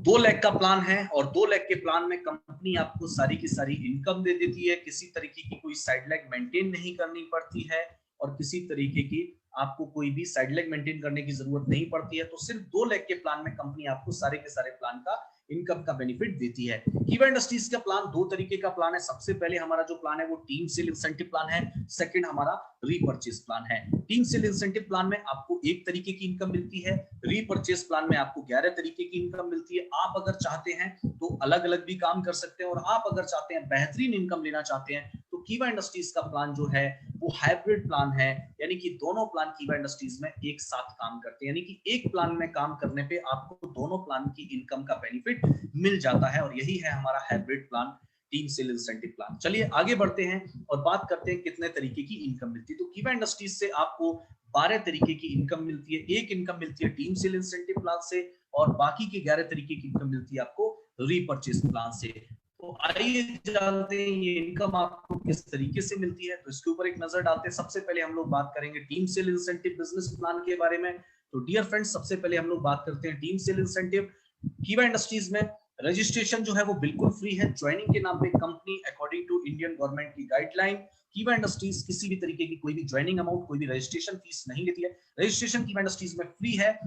2 लाख का प्लान है, और 2 लाख के प्लान में कंपनी आपको सारी की सारी इनकम दे देती है। किसी तरीके की कोई साइड लेग मेंटेन नहीं करनी पड़ती है, और किसी तरीके की आपको कोई भी साइड लेग मेंटेन करने की जरूरत नहीं पड़ती है। तो सिर्फ 2 लाख के प्लान में कंपनी आपको सारे के सारे प्लान का इनकम का बेनिफिट देती है। कीवा इंडस्ट्रीज का प्लान 2 तरीके का प्लान है। सबसे पहले हमारा जो प्लान है वो टीम सेल इंसेंटिव प्लान है, सेकंड हमारा रीपर्चेस प्लान है। टीम सेल इंसेंटिव प्लान में आपको 1 तरीके की इनकम मिलती है, रीपर्चेस प्लान में आपको 11 तरीके की इनकम मिलती है। आप अगर चाहते हैं तो अलग अलग भी काम कर सकते हैं, और आप अगर चाहते हैं बेहतरीन इनकम लेना चाहते हैं तो कीवा इंडस्ट्रीज का प्लान जो है वो हाइब्रिड प्लान है, यानी कि दोनों प्लान कीवा इंडस्ट्रीज में एक साथ काम करते हैं। यानी कि एक प्लान में काम करने पे आपको दोनों प्लान की इनकम का बेनिफिट मिल जाता है, और यही है हमारा hybrid plan, team sale incentive plan. चलिए आगे बढ़ते हैं और बात करते हैं कितने तरीके की इनकम मिलती है। तो कीवा इंडस्ट्रीज से आपको 12 तरीके की इनकम मिलती है। एक इनकम मिलती है टीम सेल इंसेंटिव प्लान से, और बाकी के 11 तरीके की इनकम मिलती है आपको रीपर्चेस प्लान से। तो आइए जानते हैं ये इनकम आपको किस तरीके से मिलती है। तो इसके ऊपर एक नजर डालते हैं। सबसे पहले हम लोग बात करेंगे team sale incentive business plan के बारे में। तो डियर फ्रेंड्स, सबसे पहले हम लोग बात करते हैं टीम सेल इंसेंटिव। कीवा इंडस्ट्रीज में रजिस्ट्रेशन जो है वो बिल्कुल फ्री है। ज्वाइनिंग के नाम पे company according to Indian government की गाइडलाइन कीवा इंडस्ट्रीज किसी भी तरीके की कोई भी ज्वाइनिंग अमाउंट, कोई भी रजिस्ट्रेशन फीस नहीं लेती है। रजिस्ट्रेशन कीवा इंडस्ट्रीज में फ्री है।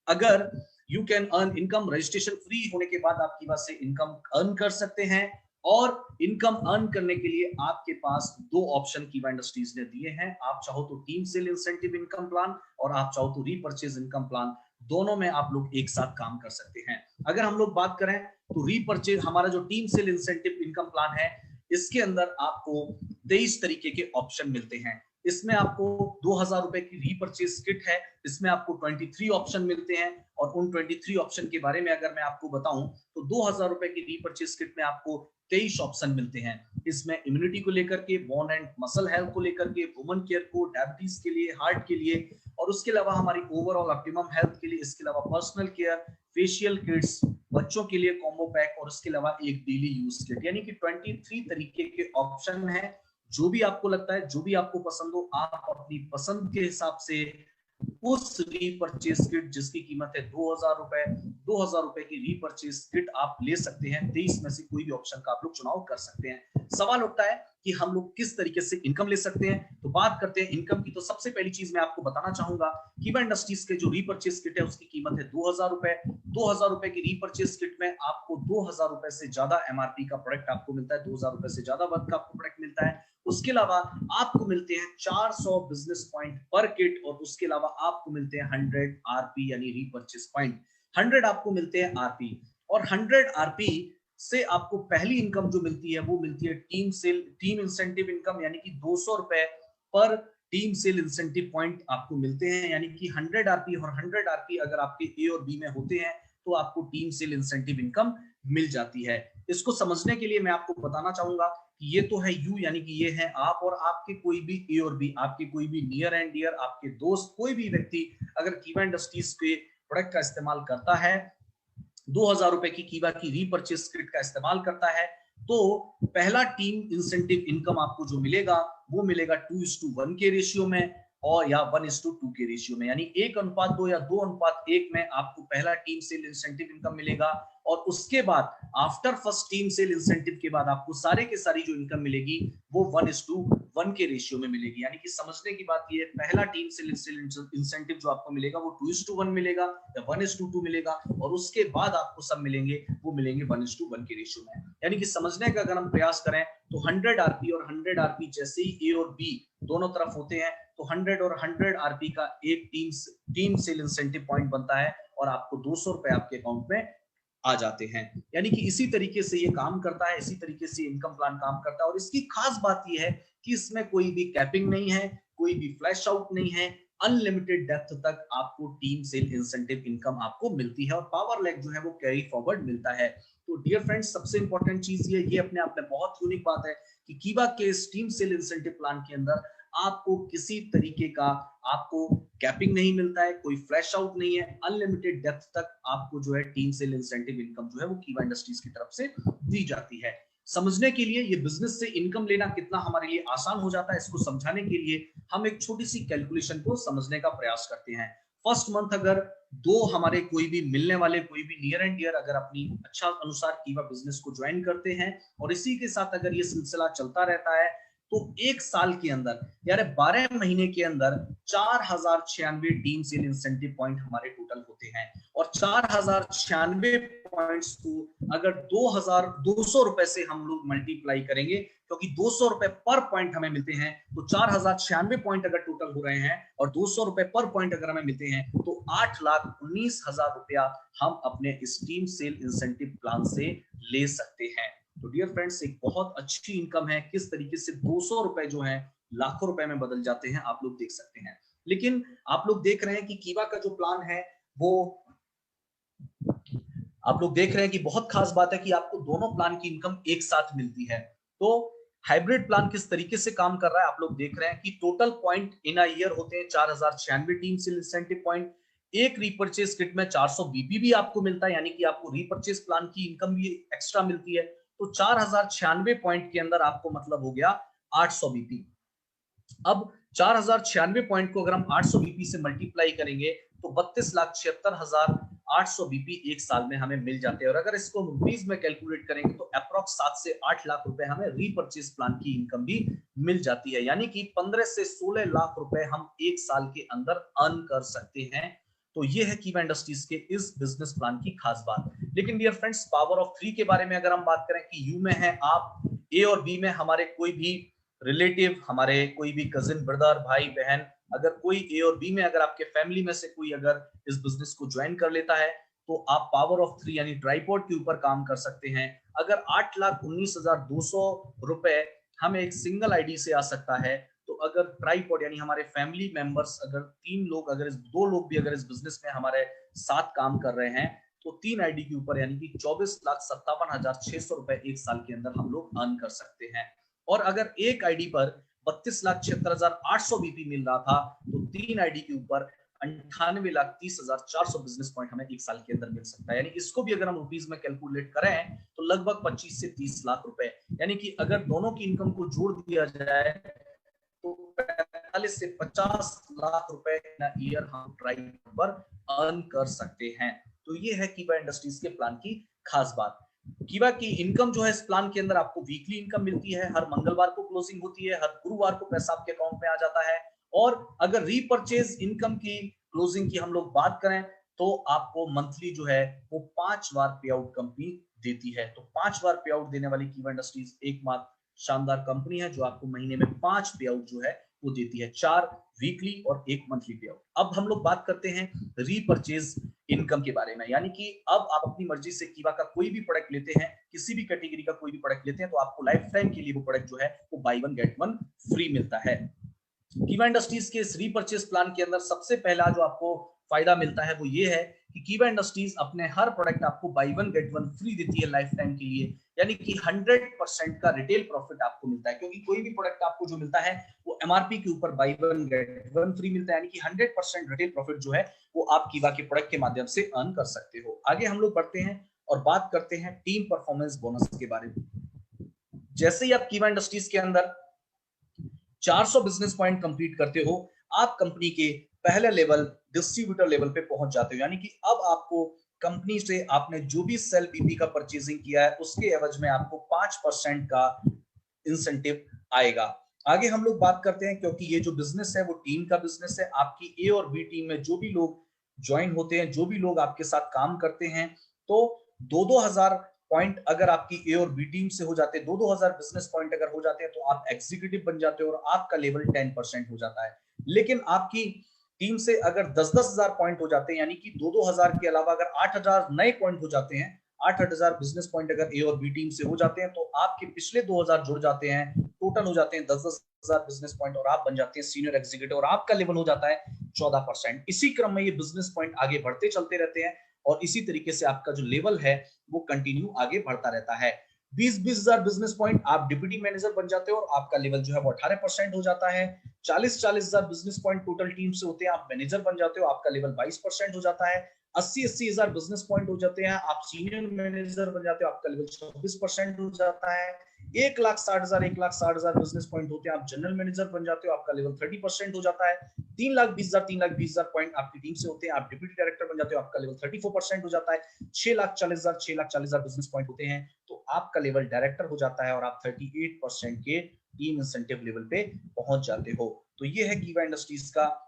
अगर you can earn income, registration free होने के बाद आप कीवा से इनकम अर्न कर सकते हैं। और इनकम अर्न करने के लिए आपके पास दो ऑप्शन कीवा इंडस्ट्रीज ने दिए हैं। आप चाहो तो team sale incentive income plan और आप चाहो तो रीपर्चेज इनकम प्लान, दोनों में आप लोग एक साथ काम कर सकते हैं। अगर हम लोग बात करें तो रीपर्चेज, हमारा जो team sale incentive income plan है, इसके अंदर आपको 23 तरीके के ऑप्शन मिलते हैं। इसमें आपको 2000 रुपए की रीपर्चेज किट है। इसमें आपको 23 ऑप्शन मिलते हैं और उन 23 ऑप्शन के बारे में अगर मैं आपको बताऊं तो 2000 रुपए की रीपर्चेज किट में आपको 23 ऑप्शन मिलते हैं। इसमें इम्यूनिटी को लेकर के, बोन एंड मसल हेल्थ को लेकर के, वुमन केयर को, डायबिटीज के लिए, हार्ट के लिए, और उसके अलावा हमारी ओवरऑल ऑप्टिमम हेल्थ के लिए, इसके अलावा पर्सनल केयर, फेशियल किट्स, बच्चों के लिए कॉम्बो पैक, और उसके अलावा एक डेली यूज किट। यानी कि 23 तरीके के ऑप्शन है। जो भी आपको लगता है, जो भी आपको पसंद हो, आप अपनी पसंद के हिसाब से उस रीपर्चेज किट जिसकी कीमत है 2000 रुपए, 2000 रुपए की रीपर्चेज किट आप ले सकते हैं। 23 में से कोई भी ऑप्शन का आप लोग चुनाव कर सकते हैं। सवाल उठता है कि हम लोग किस तरीके से इनकम ले सकते हैं। तो बात करते हैं इनकम की। तो सबसे पहली चीज मैं आपको बताना चाहूंगा, कीवा इंडस्ट्रीज के जो रीपर्चेज किट है उसकी कीमत है 2000 रुपए। 2000 रुपए की रीपर्चेज किट में आपको 2000 रुपए से ज्यादा एमआरपी का प्रोडक्ट आपको मिलता है, 2000 रुपए से ज्यादा वर्थ का आपको प्रोडक्ट मिलता है। उसके अलावा आपको मिलते हैं 400 बिजनेस पॉइंट पर किट, और उसके अलावा आपको मिलते हैं 100 आरपी यानी रीपर्चेज पॉइंट। 100 आपको मिलते हैं आरपी, और 100 आरपी से आपको पहली इनकम जो मिलती है वो मिलती है टीम इंसेंटिव इनकम, यानी कि 200 रुपए पर टीम सेल इंसेंटिव पॉइंट आपको मिलते हैं। यानी कि 100 आरपी और 100 आरपी अगर आपके ए और बी में होते हैं तो आपको टीम सेल इंसेंटिव इनकम मिल जाती है। इसको समझने के लिए मैं आपको बताना चाहूंगा कि ये तो है यू, यानी कि ये है आप, और आपके कोई भी ए और बी, आपके कोई भी नियर एंड डियर, आपके दोस्त, कोई भी व्यक्ति अगर कीवा इंडस्ट्रीज के प्रोडक्ट का इस्तेमाल करता है, 2000 रुपए की कीवा की रीपर्चेज किट का इस्तेमाल करता है, तो पहला टीम इंसेंटिव इनकम आपको जो मिलेगा वो मिलेगा 2:1 के रेशियो में, और या 1:2 के रेशियो में, यानी 1:2 या 2:1 में आपको पहला टीम सेल इंसेंटिव इनकम मिलेगा। और उसके बाद after first team sale incentive के बाद आपको सारे के सारी जो इनकम मिलेगी वो 1:1 के रेशियो में मिलेगी। यानी कि समझने की बात ये है, पहला टीम सेल इंसेंटिव जो आपको मिलेगा वो 2:1 मिलेगा या 1:2 मिलेगा, और उसके बाद आपको सब मिलेंगे वो मिलेंगे 1:1 के रेशियो में। यानी कि समझने का अगर हम प्रयास करें तो 100 आरपी और 100 आरपी जैसे ही ए और बी दोनों तरफ होते हैं तो 100 और 100 आरपी का एक टीम सेल इंसेंटिव पॉइंट बनता है, और आपको 200 रुपए आपके अकाउंट में आ जाते हैं। यानी कि इसी तरीके से ये काम करता है, इसी तरीके से इनकम प्लान काम करता है। और इसकी खास बात ये है कि इसमें कोई भी कैपिंग नहीं है, कोई भी फ्लैश आउट नहीं है। अनलिमिटेड डेप्थ तक आपको टीम सेल इंसेंटिव इनकम आपको मिलती है, और पावर लेग जो है वो कैरी फॉरवर्ड मिलता है। तो डियर फ्रेंड्स, सबसे इंपॉर्टेंट चीज ये अपने आप में बहुत यूनिक बात है कि कीवा के टीम सेल इंसेंटिव प्लान के अंदर आपको किसी तरीके का आपको कैपिंग नहीं मिलता है, कोई फ्लैश आउट नहीं है। अनलिमिटेड डेप्थ तक आपको जो है टीम सेल इंसेंटिव इनकम जो है वो कीवा इंडस्ट्रीज की तरफ से दी जाती है। समझने के लिए ये बिजनेस से इनकम लेना कितना हमारे लिए आसान हो जाता है, इसको समझाने के लिए हम एक छोटी सी कैलकुलेशन को समझने का प्रयास करते हैं। फर्स्ट मंथ अगर दो हमारे कोई भी मिलने वाले, कोई भी नियर एंड डियर अगर अपनी अच्छा अनुसार कीवा बिजनेस को ज्वाइन करते हैं और इसी के साथ अगर ये सिलसिला चलता रहता है तो एक साल के अंदर यार 12 महीने के अंदर 4096 टीम सेल इंसेंटिव पॉइंट हमारे टोटल होते हैं। और 4096 पॉइंट्स को अगर 2200 रुपए से हम लोग मल्टीप्लाई करेंगे, क्योंकि 200 रुपए पर पॉइंट हमें मिलते हैं, तो 4096 पॉइंट अगर टोटल हो रहे हैं और 200 रुपए पर पॉइंट अगर हमें मिलते हैं तो 8,19,000 रुपया हम अपने इस टीम सेल इंसेंटिव प्लान से ले सकते हैं। तो डियर फ्रेंड्स, एक बहुत अच्छी इनकम है। किस तरीके से 200 रुपए जो है लाखों रुपए में बदल जाते हैं आप लोग देख सकते हैं। लेकिन आप लोग देख रहे हैं कि कीवा का जो प्लान है वो आप लोग देख रहे हैं कि बहुत खास बात है कि आपको दोनों प्लान की इनकम एक साथ मिलती है। तो हाइब्रिड प्लान किस तरीके से काम कर रहा है आप लोग देख रहे हैं कि total point in a year होते हैं 4096 टीम सेल इंसेंटिव पॉइंट। एक रीपर्चेज किट में 400 बीपी भी आपको मिलता है, यानी कि आपको रीपर्चेज प्लान की इनकम भी एक्स्ट्रा मिलती है। तो 4096 पॉइंट के अंदर आपको मतलब हो गया 800 बीपी। अब 4096 पॉइंट को अगर हम 800 बीपी से मल्टीप्लाई करेंगे तो 32,76,800 बीपी एक साल में हमें मिल जाते हैं। और अगर इसको रुपीज में कैलकुलेट करेंगे तो अप्रॉक्स 7 से 8 लाख रुपए हमें रीपर्चेज प्लान की इनकम भी मिल जाती है, यानी कि 15 से 16 लाख रुपए हम एक साल के अंदर अर्न कर सकते हैं। तो ये है कीवा इंडस्ट्रीज के इस बिजनेस प्लान की खास बात। लेकिन डियर फ्रेंड्स, पावर ऑफ 3 के बारे में अगर हम बात करें कि यू में है आप, ए और बी में हमारे कोई भी रिलेटिव, हमारे कोई भी कजिन, ब्रदर, भाई बहन, अगर कोई ए और बी में अगर आपके फैमिली में से कोई अगर इस बिजनेस को ज्वाइन कर लेता है तो आप पावर ऑफ 3 यानी ट्राइपॉड के ऊपर काम कर सकते हैं। अगर 8,19,200 रुपए हमें एक सिंगल आईडी से आ सकता है, तो अगर ट्राइपॉड यानी हमारे फैमिली मेंबर्स अगर 3 लोग, अगर इस 2 लोग भी अगर इस बिजनेस में हमारे साथ काम कर रहे हैं तो 3 आईडी के ऊपर यानी कि 24,57,600 रुपए एक साल के अंदर हम लोग अर्न कर सकते हैं। और अगर एक आईडी पर 32,76,800 बीपी मिल रहा था तो 3 आईडी के ऊपर 98,30,400 बिजनेस पॉइंट हमें एक साल के अंदर मिल सकता है। यानी इसको भी अगर हम रुपीज में कैलकुलेट करें तो लगभग 25 से 30 लाख रुपए, यानी कि अगर दोनों की इनकम को जोड़ दिया जाए तो 45 से 50 लाख रुपए ईयर हम ट्राइपॉड पर अर्न कर सकते हैं। तो ये है कीवा इंडस्ट्रीज के प्लान की खास बात। कीवा की इनकम जो है इस प्लान के अंदर आपको वीकली इनकम मिलती है, हर मंगलवार को क्लोजिंग होती है, हर गुरुवार को पैसा आपके अकाउंट में आ जाता है। और अगर रीपर्चेज इनकम की क्लोजिंग की हम लोग बात करें तो आपको मंथली जो है वो 5 बार पे आउट कंपनी देती है। तो 5 बार पे आउट देने वाली कीवा इंडस्ट्रीज एकमात्र शानदार कंपनी है जो आपको महीने में 5 पे आउट जो है वो देती है, 4 वीकली और 1 मंथली पे आउट। अब हम लोग बात करते हैं रीपर्चेज इनकम के बारे में, यानी कि अब आप अपनी मर्जी से कीवा का कोई भी प्रोडक्ट लेते हैं, किसी भी कैटेगरी का कोई भी प्रोडक्ट लेते हैं तो आपको लाइफ टाइम के लिए वो प्रोडक्ट जो है वो by one get one free मिलता है। कीवा इंडस्ट्रीज के इस रीपर्चेज प्लान के अंदर सबसे पहला जो आपको फायदा मिलता है वो ये है कि कीवा इंडस्ट्रीज अपने हर प्रोडक्ट आपको by one get one free देती है लाइफ टाइम के लिए, यानी कि 100% का रिटेल प्रॉफिट आपको मिलता है, क्योंकि कोई भी प्रोडक्ट आपको जो मिलता है वो एमआरपी के ऊपर by one get one free मिलता है, यानी कि 100% रिटेल प्रॉफिट जो है वो आप कीवा के प्रोडक्ट के माध्यम से अर्न कर सकते हो। आगे हम लोग बढ़ते हैं और बात करते हैं टीम परफॉर्मेंस बोनस के बारे में। जैसे ही आप कीवा इंडस्ट्रीज के अंदर 400 बिजनेस पॉइंट कंप्लीट करते हो, आप कंपनी के पहले लेवल डिस्ट्रीब्यूटर लेवल पे पहुंच जाते हो, यानी कि अब आपको कंपनी से आपने जो भी सेल बीपी का परचेजिंग किया है उसके एवज में आपको 5% का इंसेंटिव आएगा। आगे हम लोग बात करते हैं, क्योंकि ये जो बिजनेस है वो टीम का बिजनेस है, आपकी ए और बी टीम में जो भी लोग ज्वाइन होते हैं, जो भी लोग आपके साथ काम करते हैं, तो 2-2 हजार पॉइंट अगर आपकी ए और बी टीम से हो जाते हैं, 2-2 हजार बिजनेस पॉइंट अगर हो जाते हैं तो आप एग्जीक्यूटिव बन जाते हो और आपका लेवल 10% हो जाता है। लेकिन आपकी टीम से अगर 10-10 हजार पॉइंट हो जाते हैं, यानी कि 2-2 हजार के अलावा अगर 8 हजार नए पॉइंट हो जाते हैं, 8-8 हजार बिजनेस पॉइंट अगर ए और बी टीम से हो जाते हैं तो आपके पिछले 2 हजार जुड़ जाते हैं, टोटल हो जाते हैं 10-10 हजार बिजनेस पॉइंट और आप बन जाते हैं सीनियर एग्जीक्यूटिव और आपका लेवल हो जाता है 14%। इसी क्रम में ये बिजनेस पॉइंट आगे बढ़ते चलते रहते हैं और इसी तरीके से आपका जो लेवल है वो कंटिन्यू आगे बढ़ता रहता है। 20-20 हजार बिजनेस पॉइंट आप डिप्टी मैनेजर बन जाते हो और आपका लेवल जो है वो 18% हो जाता है। 40-40 हजार बिजनेस पॉइंट टोटल टीम से होते हैं, आप मैनेजर बन जाते हो, आपका लेवल 22% हो जाता है। 80-80 हजार बिजनेस पॉइंट हो जाते हैं, आप सीनियर मैनेजर बन जाते हो, आपका लेवल 26% हो जाता है। 1,60,000 बिजनेस पॉइंट होते हैं, आप जनरल मैनेजर बन जाते हो, आपका लेवल 30% हो जाता है। 3,20,000 पॉइंट आपकी टीम से होते हैं, आप डिप्टी डायरेक्टर बन जाते हो, आपका लेवल 34% हो जाता है। 6,40,000 बिजनेस पॉइंट होते हैं तो आपका लेवल डायरेक्टर हो जाता है और आप 38% के टीम इंसेंटिव लेवल पे पहुंच जाते हो। तो ये है कीवा इंडस्ट्रीज का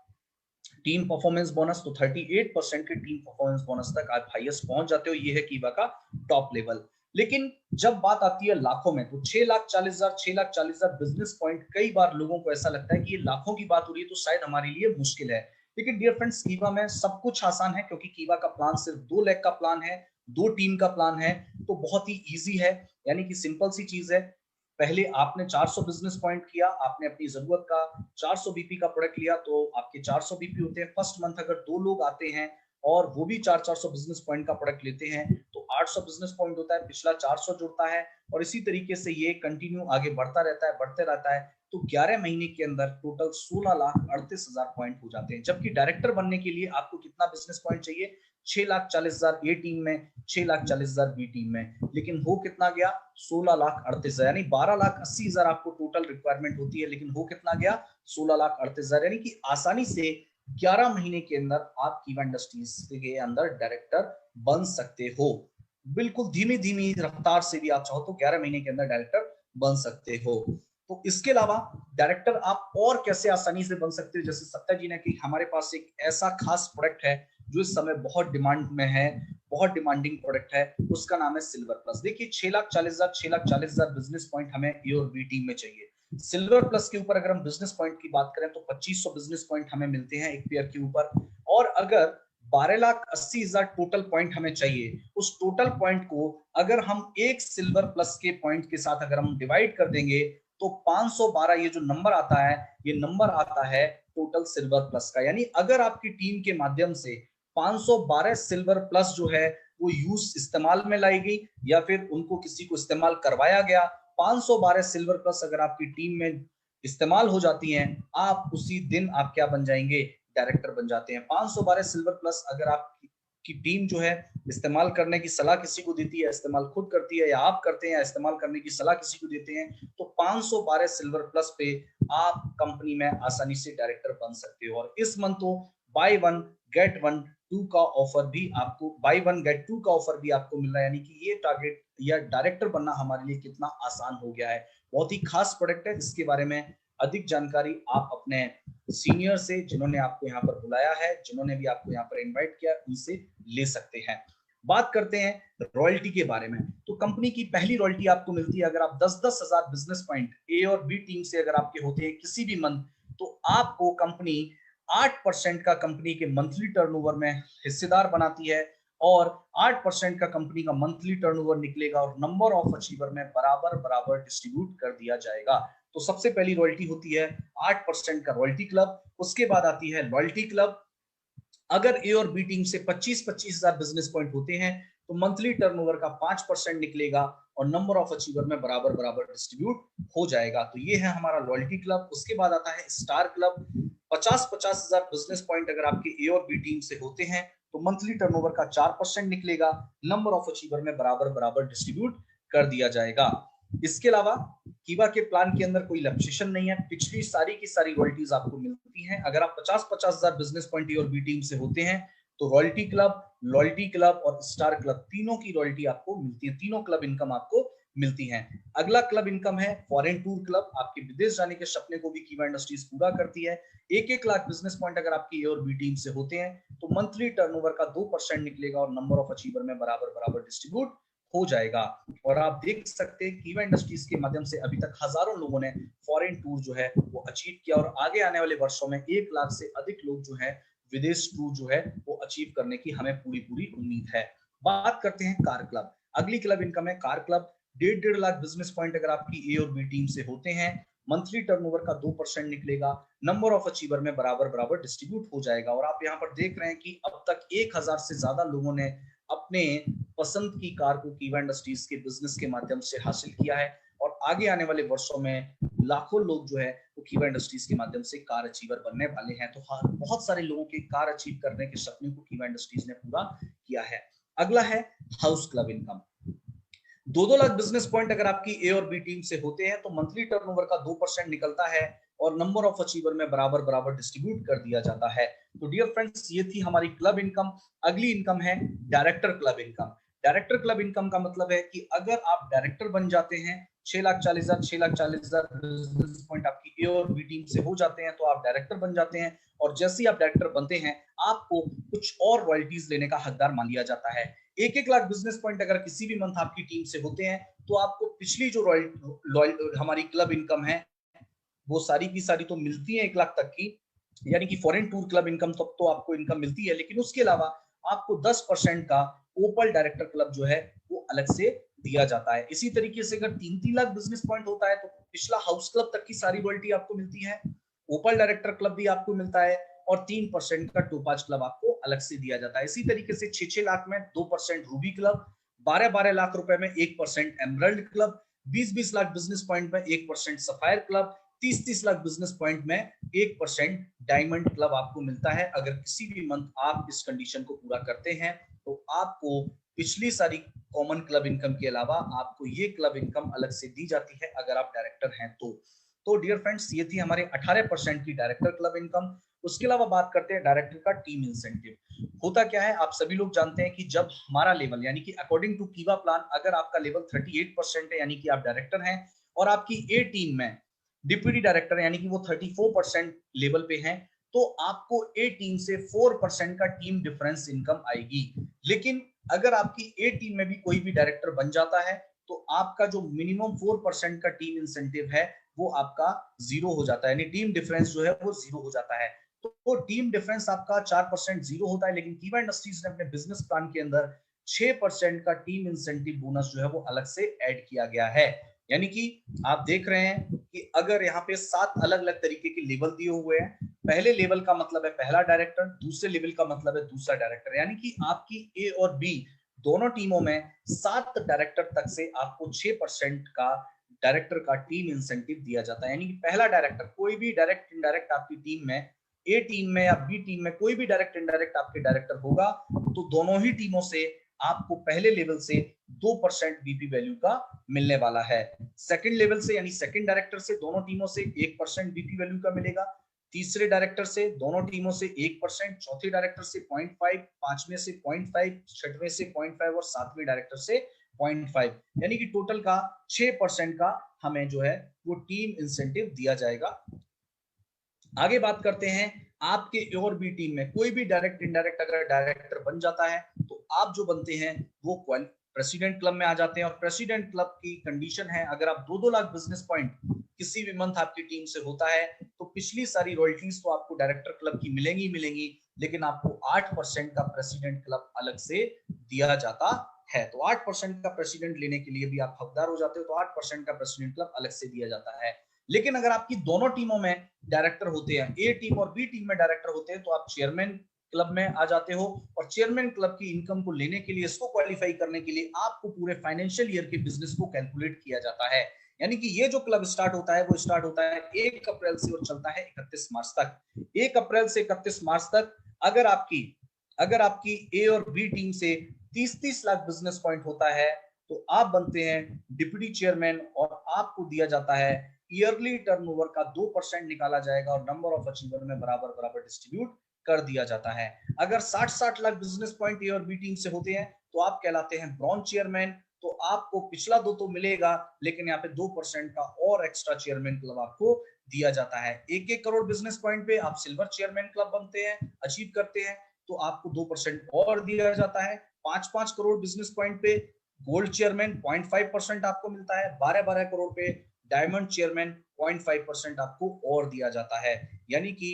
टीम परफॉर्मेंस बोनस। तो 38% के टीम परफॉर्मेंस बोनस तक आप हाईएस्ट पहुंच जाते हो, ये है कीवा का टॉप लेवल। लेकिन जब बात आती है लाखों में तो 6,40,000 बिजनेस पॉइंट, कई बार लोगों को ऐसा लगता है कि ये लाखों की बात हो रही है तो शायद हमारे लिए मुश्किल है। लेकिन डियर फ्रेंड्स, कीवा में सब कुछ आसान है, क्योंकि कीवा का प्लान सिर्फ 2 लाख का प्लान है, 2 टीम का प्लान है, तो बहुत ही इजी है, यानी कि सिंपल सी चीज है। पहले आपने 400 बिजनेस पॉइंट किया, आपने अपनी जरूरत का 400 बीपी का प्रोडक्ट लिया तो आपके 400 बीपी होते हैं। फर्स्ट मंथ अगर 2 लोग आते हैं और वो भी 400 बिजनेस पॉइंट का प्रोडक्ट लेते हैं तो 800 बिजनेस पॉइंट होता है, पिछला 400 जुड़ता है और इसी तरीके से ये कंटिन्यू आगे बढ़ता रहता है, बढ़ते रहता है। तो 11 महीने के अंदर टोटल 16,38,000 पॉइंट हो जाते हैं। जबकि डायरेक्टर बनने के लिए आपको कितना बिजनेस पॉइंट चाहिए? 6,40,000 ए टीम में, 6,40,000 बी टीम में। लेकिन हो कितना गया? 16,38,000, यानी 12,80,000 आपको टोटल रिक्वायरमेंट होती है, लेकिन हो कितना गया? 16,38,000, यानी कि आसानी से 11 महीने के अंदर आप कीवा इंडस्ट्रीज के अंदर डायरेक्टर बन सकते हो। बिल्कुल धीमी धीमी रफ्तार से भी आप चाहो तो 11 महीने के अंदर डायरेक्टर बन सकते हो। तो इसके अलावा डायरेक्टर आप और कैसे आसानी से बन सकते हो, जैसे सत्या जी ने कि हमारे पास एक ऐसा खास प्रोडक्ट है जो इस समय बहुत डिमांड में है, बहुत डिमांडिंग प्रोडक्ट है, उसका नाम है सिल्वर प्लस। देखिए 6,40,000 बिजनेस पॉइंट हमें ए और बी टीम में चाहिए। सिल्वर प्लस के ऊपर अगर हम बिजनेस पॉइंट की बात करें तो 2500 बिजनेस पॉइंट हमें मिलते हैं एक पेयर के ऊपर। और अगर 12,80,000 टोटल पॉइंट हमें चाहिए, उस टोटल पॉइंट को अगर हम एक सिल्वर प्लस के पॉइंट के साथ अगर हम डिवाइड कर देंगे तो 512 ये जो नंबर आता है, ये नंबर आता है टोटल सिल्वर प्लस का। यानी अगर आपकी टीम के माध्यम से 512 सिल्वर प्लस जो है वो यूज इस्तेमाल में लाई गई या फिर उनको किसी को इस्तेमाल करवाया गया, 512 सिल्वर प्लस अगर आपकी टीम में इस्तेमाल हो जाती हैं, आप उसी दिन आप क्या बन जाएंगे? डायरेक्टर बन जाते हैं। 512 सिल्वर प्लस अगर आपकी टीम जो है इस्तेमाल करने की सलाह किसी को देती है, इस्तेमाल खुद करती है या आप करते हैं, या इस्तेमाल करने की सलाह किसी को देते हैं, तो 512 सिल्वर प्लस पे आप कंपनी में आसानी से डायरेक्टर बन सकते हो। और इस मंथ तो by one get one two का ऑफर भी आपको, बाय वन गेट टू का ऑफर भी आपको मिल रहा है। यानी कि ये टारगेट या डायरेक्टर बनना हमारे लिए कितना आसान हो गया है। बहुत ही खास प्रोडक्ट है, इसके बारे में अधिक जानकारी आप अपने सीनियर से, जिन्होंने आपको यहाँ पर बुलाया है, जिन्होंने भी आपको यहाँ पर इनवाइट किया, उनसे ले सकते हैं। बात करते हैं रॉयल्टी के बारे में। तो कंपनी की पहली रॉयल्टी आपको मिलती है अगर आप 10-10 हजार बिजनेस पॉइंट ए और बी टीम से अगर आपके होते हैं किसी भी मंथ, तो आपको कंपनी 8% का कंपनी के मंथली टर्नओवर में हिस्सेदार बनाती है और 8% का कंपनी का मंथली टर्नओवर निकलेगा और नंबर ऑफ अचीवर में बराबर बराबर डिस्ट्रीब्यूट कर दिया जाएगा। तो सबसे पहली रॉयल्टी होती है 8% का रॉयल्टी क्लब। उसके बाद आती है लॉयल्टी क्लब। अगर ए और बी टीम से 25-25 हजार बिजनेस पॉइंट होते हैं तो मंथली टर्नओवर का 5% निकलेगा और नंबर ऑफ अचीवर में बराबर बराबर डिस्ट्रीब्यूट हो जाएगा। तो ये है हमारा लॉयल्टी क्लब। उसके बाद आता है स्टार क्लब। 50-50 हजार बिजनेस पॉइंट अगर आपके ए और बी टीम से होते हैं तो मंथली टर्नओवर का 4% निकलेगा, नंबर ऑफ अचीवर में बराबर बराबर डिस्ट्रीब्यूट कर दिया जाएगा। इसके अलावा कीवा के प्लान के अंदर कोई लक्सेशन नहीं है, पिछली सारी की सारी रॉयल्टीज आपको मिलती हैं। अगर आप 50-50 हजार बिजनेस पॉइंट ए और बी टीम से होते हैं तो रॉयल्टी क्लब, लॉयल्टी क्लब और स्टार क्लब तीनों की रॉयल्टी आपको मिलती है, तीनों क्लब इनकम आपको मिलती है। अगला क्लब इनकम है फॉरेन टूर क्लब। आपके विदेश जाने के सपने को भी कीवा इंडस्ट्रीज पूरा करती है। 1-1 लाख बिजनेस पॉइंट अगर आपकी ए और बी टीम से होते हैं तो मंथली टर्नओवर का 2% निकलेगा और नंबर ऑफ अचीवर में बराबर बराबर डिस्ट्रीब्यूट हो जाएगा। और आप देख सकते हैं कीवा इंडस्ट्रीज के माध्यम से अभी तक हजारों लोगों ने फॉरेन टूर जो है वो अचीव किया और आगे आने वाले वर्षों में 1 लाख से अधिक लोग जो है विदेश टूर जो है वो अचीव करने की हमें पूरी पूरी उम्मीद है। बात करते हैं कार क्लब। अगली क्लब इनकम है car club. 1.5 lakh business point अगर आपकी ए और बी टीम से होते हैं, मंथली टर्नओवर का 2% निकलेगा, नंबर ऑफ अचीवर में बराबर बराबर डिस्ट्रीब्यूट हो जाएगा। और आप यहाँ पर देख रहे हैं कि अब तक 1000 से ज्यादा लोगों ने अपने पसंद की कार को कीवा इंडस्ट्रीज के बिजनेस के माध्यम से हासिल किया है और आगे आने वाले वर्षों में लाखों लोग जो है वो कीवा इंडस्ट्रीज के माध्यम से कार अचीवर बनने वाले हैं। तो बहुत सारे लोगों के कार अचीव करने के सपने को कीवा इंडस्ट्रीज ने पूरा किया है। अगला है house club income. 2-2 lakh business point अगर आपकी ए और बी टीम से होते हैं तो मंथली टर्नओवर का 2% निकलता है और नंबर ऑफ अचीवर में बराबर बराबर डिस्ट्रीब्यूट कर दिया जाता है। तो डियर फ्रेंड्स, ये थी हमारी क्लब इनकम। अगली इनकम है director club income. Director club income का मतलब है कि अगर आप डायरेक्टर बन जाते हैं, 6,40,000 बिजनेस पॉइंट आपकी ए और बी टीम से हो जाते हैं तो आप डायरेक्टर बन जाते हैं और जैसे ही आप डायरेक्टर बनते हैं आपको कुछ और रॉयल्टीज लेने का हकदार मान लिया जाता है। 1-1 लाख बिजनेस पॉइंट अगर किसी भी मंथ आपकी टीम से होते हैं तो आपको पिछली जो हमारी क्लब इनकम है वो सारी की सारी तो मिलती है 1 लाख तक की, यानी कि फॉरेन टूर क्लब इनकम तब तो आपको इनकम मिलती है, लेकिन उसके अलावा आपको 10% का ओपल डायरेक्टर क्लब जो है वो अलग से दिया जाता है। इसी तरीके से अगर 3-3 लाख बिजनेस पॉइंट होता है तो पिछला हाउस क्लब तक की सारी रॉयल्टी आपको मिलती है, ओपल डायरेक्टर क्लब भी आपको मिलता है और 3% का टोपाज क्लब आपको अलग से दिया जाता है। इसी तरीके से 6-6 लाख में 2% रूबी क्लब, 12-12 लाख रुपए में 1% emerald club, 20-20 lakh business point में 1% sapphire club, 30-30 lakh business point में 1% डायमंड क्लब आपको मिलता है। अगर किसी भी मंथ आप इस कंडीशन को पूरा करते हैं तो आपको पिछली सारी कॉमन क्लब इनकम के अलावा आपको ये क्लब इनकम अलग से दी जाती है अगर आप डायरेक्टर हैं तो डियर फ्रेंड्स, ये थी हमारे 18% की डायरेक्टर क्लब इनकम। उसके अलावा बात करते हैं डायरेक्टर का टीम इंसेंटिव। होता क्या है, आप सभी लोग जानते हैं कि जब हमारा लेवल यानी कि अकॉर्डिंग टू कीवा प्लान, अगर आपका लेवल 38% है यानी कि आप डायरेक्टर हैं और आपकी ए टीम में डिप्यूटी डायरेक्टर यानी कि वो 34% लेवल पे हैं, तो आपको ए टीम से 4% का टीम डिफरेंस इनकम आएगी। लेकिन अगर आपकी ए टीम में भी कोई भी डायरेक्टर बन जाता है तो आपका जो मिनिमम 4% का टीम इंसेंटिव है वो आपका जीरो हो जाता है, यानी टीम डिफरेंस जो है वो जीरो हो जाता है। तो टीम डिफरेंस आपका 4% जीरो होता है, लेकिन कीवा इंडस्ट्रीज ने अपने बिजनेस प्लान के अंदर 6% का टीम इंसेंटिव बोनस जो है वो अलग से ऐड किया गया है। यानी कि आप देख रहे हैं कि अगर यहाँ पे 7 अलग अलग तरीके के लेवल दिए हुए हैं, पहले लेवल का मतलब है पहला डायरेक्टर, दूसरे लेवल का मतलब है दूसरा डायरेक्टर, यानी कि आपकी ए और बी दोनों टीमों में 7 डायरेक्टर तक से आपको 6% का डायरेक्टर का टीम इंसेंटिव दिया जाता है। यानी कि पहला डायरेक्टर, कोई भी डायरेक्ट इनडायरेक्ट आपकी टीम में, ए टीम में या बी टीम में कोई भी डायरेक्ट इनडायरेक्ट आपके डायरेक्टर होगा तो दोनों ही टीमों से आपको पहले लेवल से 2% बीपी वैल्यू का मिलने वाला है। सेकंड लेवल से यानी सेकंड डायरेक्टर से दोनों टीमों से 1% बीपी वैल्यू का मिलेगा, तीसरे डायरेक्टर से दोनों टीमों से 1%, चौथे डायरेक्टर से 0.5, पांचवें से 0.5, छठवें से 0.5 और सातवें डायरेक्टर से 0.5, यानी कि टोटल का 6% का हमें जो है वो टीम इंसेंटिव दिया जाएगा। आगे बात करते हैं, आपके ए और बी टीम में कोई भी डायरेक्ट इनडायरेक्ट अगर डायरेक्टर बन जाता है तो आप जो बनते हैं वो प्रेसिडेंट क्लब में आ जाते हैं। और प्रेसिडेंट क्लब की कंडीशन है, अगर आप 2-2 लाख बिजनेस पॉइंट किसी भी मंथ आपकी टीम से होता है तो पिछली सारी रॉयल्टीज तो आपको डायरेक्टर क्लब की मिलेंगी, लेकिन आपको 8% का प्रेसिडेंट क्लब अलग से दिया जाता है। तो 8% का प्रेसिडेंट लेने के लिए भी आप हकदार हो जाते हो, तो 8% का प्रेसिडेंट क्लब अलग से दिया जाता है। लेकिन अगर आपकी दोनों टीमों में डायरेक्टर होते हैं, ए टीम और बी टीम में डायरेक्टर होते हैं, तो आप चेयरमैन क्लब में आ जाते हो। और चेयरमैन क्लब की इनकम को लेने के लिए, इसको क्वालिफाई करने के लिए आपको पूरे फाइनेंशियल ईयर के बिजनेस को कैलकुलेट किया जाता है। यानी कि ये जो क्लब स्टार्ट होता है वो स्टार्ट होता है 1 अप्रैल से और चलता है 31 मार्च तक। 1 अप्रैल से 31 मार्च तक अगर आपकी ए और बी टीम से 30-30 लाख बिजनेस पॉइंट होता है तो आप बनते हैं डिप्टी चेयरमैन और आपको दिया जाता है ईयरली टर्नओवर का 2% निकाला जाएगा और नंबर ऑफ अचीवर में बराबर बराबर डिस्ट्रीब्यूट कर दिया जाता है। अगर 60-60 लाख बिजनेस पॉइंट ए और बी टीम से होते हैं तो आप कहलाते हैं ब्रॉन्ज चेयरमैन, तो आपको पिछला 2 तो मिलेगा, लेकिन यहाँ पे 2% का और एक्स्ट्रा चेयरमैन क्लब आपको दिया जाता है। 1-1 करोड़ बिजनेस पॉइंट पे आप सिल्वर चेयरमैन क्लब बनते हैं, अचीव करते हैं, तो आपको 2% और दिया जाता है। 5-5 करोड़ बिजनेस पॉइंट पे गोल्ड चेयरमैन 0.5% आपको मिलता है। 12-12 करोड़ पे डायमंड चेयरमैन 0.5% आपको और दिया जाता है। यानी कि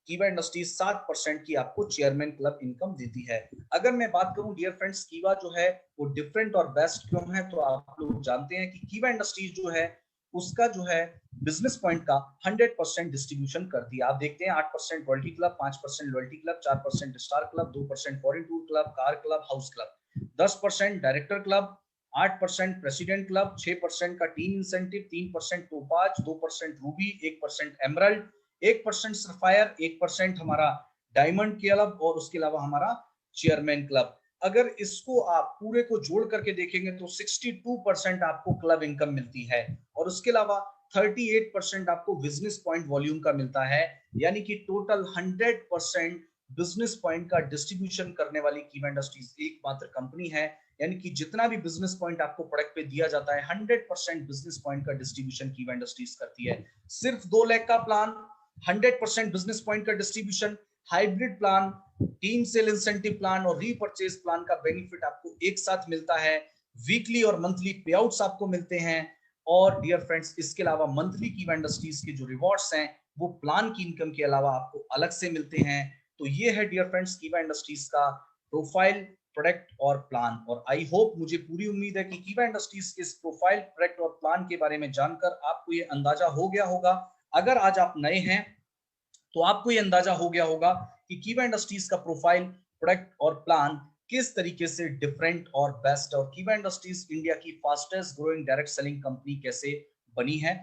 कीवा इंडस्ट्रीज 7% की आपको चेयरमैन क्लब इनकम देती है। अगर मैं बात करूं डियर फ्रेंड्स, कीवा जो है वो डिफरेंट और बेस्ट क्यों है, तो आप लोग जानते हैं कि कीवा इंडस्ट्रीज जो है उसका जो है बिजनेस पॉइंट का 100% डिस्ट्रीब्यूशन करती है। आप देखते हैं 8% royalty club, 5% loyalty club, 4% star club, 2% foreign tour club, car club, house club, 10% director club, 8% president club, 6% का team incentive, 3% topaz, 2% Ruby, 1% emerald, 1% sapphire, 1% हमारा डायमंड क्लब और उसके अलावा हमारा चेयरमैन क्लब। अगर इसको आप पूरे को जोड़ करके देखेंगे तो 62% आपको क्लब इनकम मिलती है और उसके अलावा 38% आपको बिजनेस पॉइंट वॉल्यूम का मिलता है। यानी कि टोटल 100% बिजनेस पॉइंट का डिस्ट्रीब्यूशन करने वाली कीवा इंडस्ट्रीज एकमात्र कंपनी है। यानी कि जितना भी बिजनेस पॉइंट आपको प्रोडक्ट पे दिया जाता है 100% बिजनेस पॉइंट का डिस्ट्रीब्यूशन कीवा इंडस्ट्रीज करती है। सिर्फ 2 लाख का प्लान, 100% बिजनेस पॉइंट का distribution, hybrid plan, team sale incentive plan और रीपर्चेज प्लान का बेनिफिट आपको एक साथ मिलता है। वीकली और मंथली पे आउट्स आपको मिलते हैं। और डियर फ्रेंड्स, इसके अलावा मंथली कीवा इंडस्ट्रीज के जो रिवॉर्ड्स हैं वो प्लान की इनकम के अलावा आपको अलग से मिलते हैं। तो ये है डियर फ्रेंड्स कीवा इंडस्ट्रीज का प्रोफाइल, प्रोडक्ट और प्लान। और आई होप, मुझे पूरी उम्मीद है कि कीवा इंडस्ट्रीज के इस प्रोफाइल, प्रोडक्ट और प्लान के बारे में जानकर आपको ये अंदाजा हो गया होगा। अगर आज आप नए हैं तो आपको ये अंदाजा हो गया होगा कि कीवा इंडस्ट्रीज का प्रोफाइल, प्रोडक्ट और प्लान किस तरीके से डिफरेंट और बेस्ट, और कीवा इंडस्ट्रीज इंडिया की fastest growing direct selling company कैसे बनी है।